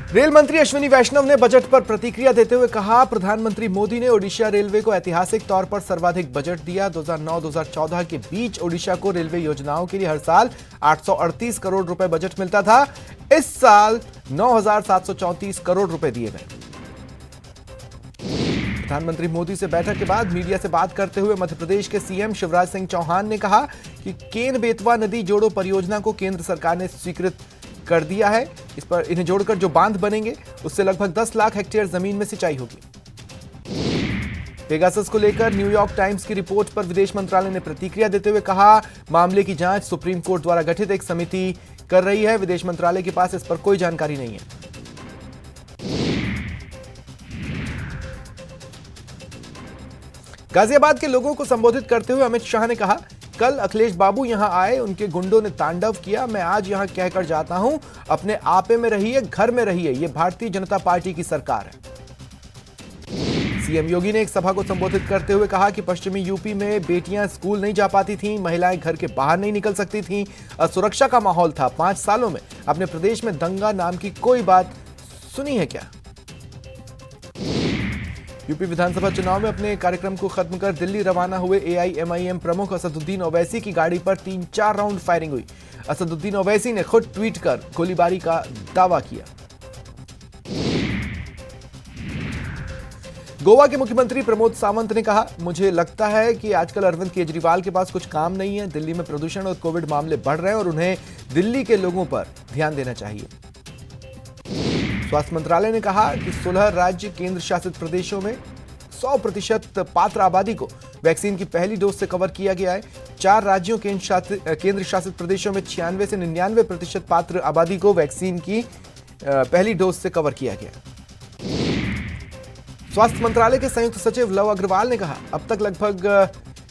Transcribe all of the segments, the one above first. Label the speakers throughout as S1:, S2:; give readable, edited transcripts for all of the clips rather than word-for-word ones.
S1: Rail मंत्री अश्विनी वैष्णव ने budget पर प्रतिक्रिया देते हुए कहा, प्रधानमंत्री मोदी ने ओडिशा रेलवे को ऐतिहासिक तौर पर सर्वाधिक बजट दिया। 2009-2014 के बीच ओडिशा को रेलवे योजनाओं के लिए हर साल 838 करोड़ रुपए बजट मिलता था। इस साल 9,734 करोड़ रुपए दिए गए। प्रधानमंत्री मोदी से बैठक के बाद मीडिया से बात करते हुए मध्य प्रदेश के सीएम शिवराज सिंह चौहान ने कहा कि केन बेतवा नदी जोड़ो परियोजना को केंद्र सरकार ने स्वीकृत कर दिया है। इस पर इन्हें जोड़कर जो बांध बनेंगे उससे लगभग 10 लाख हेक्टेयर जमीन में सिंचाई होगी। पेगासस को लेकर न्यूयॉर्क टाइम्स की रिपोर्ट पर विदेश मंत्रालय ने प्रतिक्रिया देते हुए कहा, मामले की जांच सुप्रीम कोर्ट द्वारा गठित एक समिति कर रही है। विदेश मंत्रालय के पास इस पर कोई जानकारी नहीं है। गाजियाबाद के लोगों को संबोधित करते हुए अमित शाह ने कहा, कल अखिलेश बाबू यहां आए, उनके गुंडों ने तांडव किया। मैं आज यहां कहकर जाता हूं, अपने आपे में रहिए, घर में रहिए। यह भारतीय जनता पार्टी की सरकार है। सीएम योगी ने एक सभा को संबोधित करते हुए कहा कि पश्चिमी यूपी में बेटियां स्कूल नहीं जा पाती थीं, महिलाएं घर के बाहर नहीं निकल सकती थीं, असुरक्षा का माहौल था। 5 सालों में अपने प्रदेश में दंगा नाम की कोई बात सुनी है क्या? यूपी विधानसभा चुनाव में अपने कार्यक्रम को खत्म कर दिल्ली रवाना हुए एआईएमआईएम प्रमुख असदुद्दीन ओवैसी की गाड़ी पर 3-4 राउंड फायरिंग हुई। असदुद्दीन ओवैसी ने खुद ट्वीट कर गोलीबारी का दावा किया। गोवा के मुख्यमंत्री प्रमोद सावंत ने कहा, मुझे लगता है कि आजकल अरविंद केजरीवाल के पास कुछ काम नहीं है। दिल्ली में प्रदूषण और कोविड मामले बढ़ रहे हैं और उन्हें दिल्ली के लोगों पर ध्यान देना चाहिए। स्वास्थ्य मंत्रालय ने कहा कि 16 राज्य केंद्र शासित प्रदेशों में 100% पात्र आबादी को वैक्सीन की पहली डोज से कवर किया गया है। 4 राज्यों केंद्र शासित प्रदेशों में 96 से 99% पात्र आबादी को वैक्सीन की पहली डोज से कवर किया गया। स्वास्थ्य मंत्रालय के संयुक्त सचिव लव अग्रवाल ने कहा, अब तक लगभग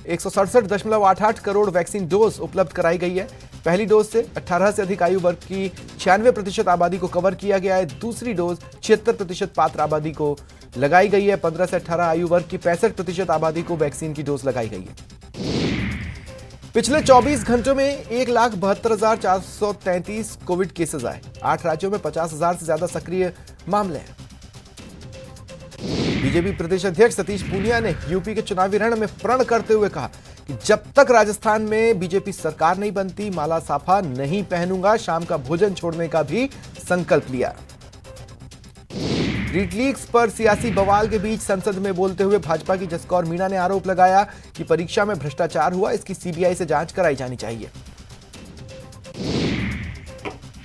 S1: 167.88 करोड़ वैक्सीन डोज उपलब्ध कराई गई है। पहली डोज से 18 से अधिक आयु वर्ग की 96% आबादी को कवर किया गया है। दूसरी डोज 76% पात्र आबादी को लगाई गई है। 15 से 18 आयु वर्ग की 65% आबादी को वैक्सीन की डोज लगाई गई है। पिछले 24 घंटों में 1,72,433 कोविड केसेस आए। 8 राज्यों में 50,000 से ज्यादा सक्रिय मामले हैं। बीजेपी प्रदेश अध्यक्ष सतीश पूनिया ने यूपी के चुनावी रण में प्रण करते हुए कहा कि जब तक राजस्थान में बीजेपी सरकार नहीं बनती, माला साफा नहीं पहनूंगा। शाम का भोजन छोड़ने का भी संकल्प लिया। रीट लीक्स पर सियासी बवाल के बीच संसद में बोलते हुए भाजपा की जसकौर मीणा ने आरोप लगाया कि परीक्षा में भ्रष्टाचार हुआ, इसकी सीबीआई से जांच कराई जानी चाहिए।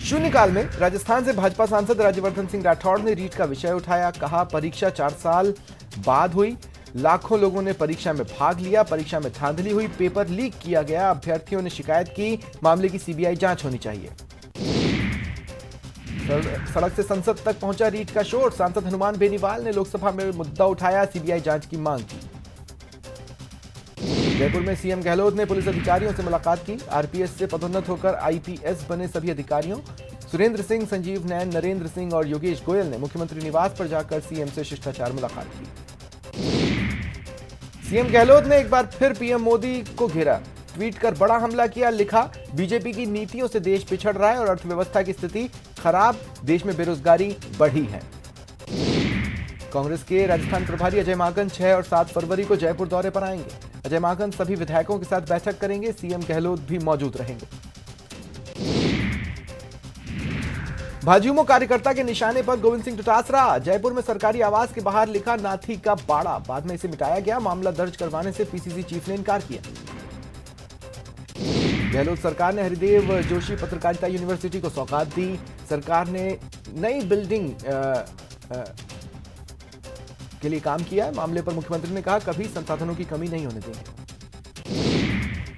S1: शून्यकाल में राजस्थान से भाजपा सांसद राज्यवर्धन सिंह राठौड़ ने रीट का विषय उठाया। कहा, परीक्षा 4 साल बाद हुई, लाखों लोगों ने परीक्षा में भाग लिया, परीक्षा में धांधली हुई, पेपर लीक किया गया, अभ्यर्थियों ने शिकायत की, मामले की सीबीआई जांच होनी चाहिए। सड़क से संसद तक पहुंचा रीट का शोर। सांसद हनुमान बेनीवाल ने लोकसभा में मुद्दा उठाया, सीबीआई जांच की मांग की। जयपुर में सीएम गहलोत ने पुलिस अधिकारियों से मुलाकात की। आरपीएस से पदोन्नत होकर आईपीएस बने सभी अधिकारियों सुरेंद्र सिंह, संजीव नैन, नरेंद्र सिंह और योगेश गोयल ने मुख्यमंत्री निवास पर जाकर सीएम से शिष्टाचार मुलाकात की। सीएम गहलोत ने एक बार फिर पीएम मोदी को घेरा, ट्वीट कर बड़ा हमला किया। लिखा, बीजेपी की नीतियों से देश पिछड़ रहा है और अर्थव्यवस्था की स्थिति खराब, देश में बेरोजगारी बढ़ी है। कांग्रेस के राजस्थान प्रभारी अजय माकन 6 और 7 फरवरी को जयपुर दौरे पर आएंगे। अजय माकन सभी विधायकों के साथ बैठक करेंगे। सीएम गहलोत भी मौजूद रहेंगे। भाजयुमो कार्यकर्ता के निशाने पर गोविंद सिंह डोटासरा। जयपुर में सरकारी आवास के बाहर लिखा, नाथी का बाड़ा। बाद में इसे मिटाया गया। मामला दर्ज करवाने से पीसीसी चीफ ने इनकार किया। गहलोत सरकार ने हरिदेव जोशी पत्रकारिता यूनिवर्सिटी को सौगात दी। सरकार ने नई बिल्डिंग के लिए काम किया है। मामले पर मुख्यमंत्री ने कहा, कभी संसाधनों की कमी नहीं होने देंगे।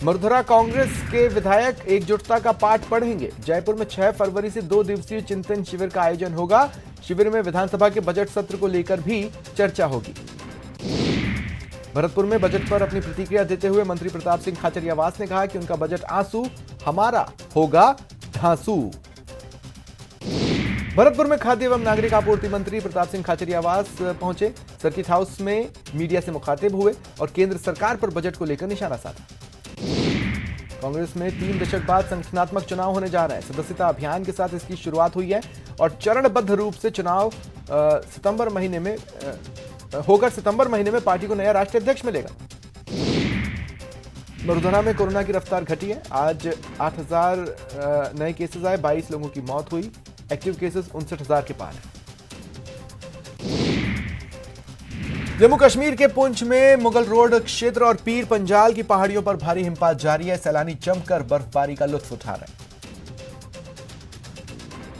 S1: मरुधरा कांग्रेस के विधायक एकजुटता का पाठ पढ़ेंगे। जयपुर में 6 फरवरी से 2 दिवसीय चिंतन शिविर का आयोजन होगा। शिविर में विधानसभा के बजट सत्र को लेकर भी चर्चा होगी। भरतपुर में बजट पर अपनी प्रतिक्रिया देते हुए मंत्री प्रताप सिंह खाचरियावास ने कहा कि उनका बजट आंसू, हमारा होगा धांसू। भरतपुर में खाद्य एवं नागरिक आपूर्ति मंत्री प्रताप सिंह खाचरियावास पहुंचे। सर्किट हाउस में मीडिया से मुखातिब हुए और केंद्र सरकार पर बजट को लेकर निशाना साधा। कांग्रेस में 3 दशक बाद संगठनात्मक चुनाव होने जा रहे हैं। सदस्यता अभियान के साथ इसकी शुरुआत हुई है और चरणबद्ध रूप से चुनाव सितंबर महीने में पार्टी को नया राष्ट्रीय अध्यक्ष मिलेगा। वडोदरा में कोरोना की रफ्तार घटी है। आज 8,000 नए केसेस आए, 22 लोगों की मौत हुई। एक्टिव केसेस 59,000 के पार है। जम्मू कश्मीर के पुंछ में मुगल रोड क्षेत्र और पीर पंजाल की पहाड़ियों पर भारी हिमपात जारी है। सैलानी जमकर बर्फबारी का लुत्फ उठा रहे हैं।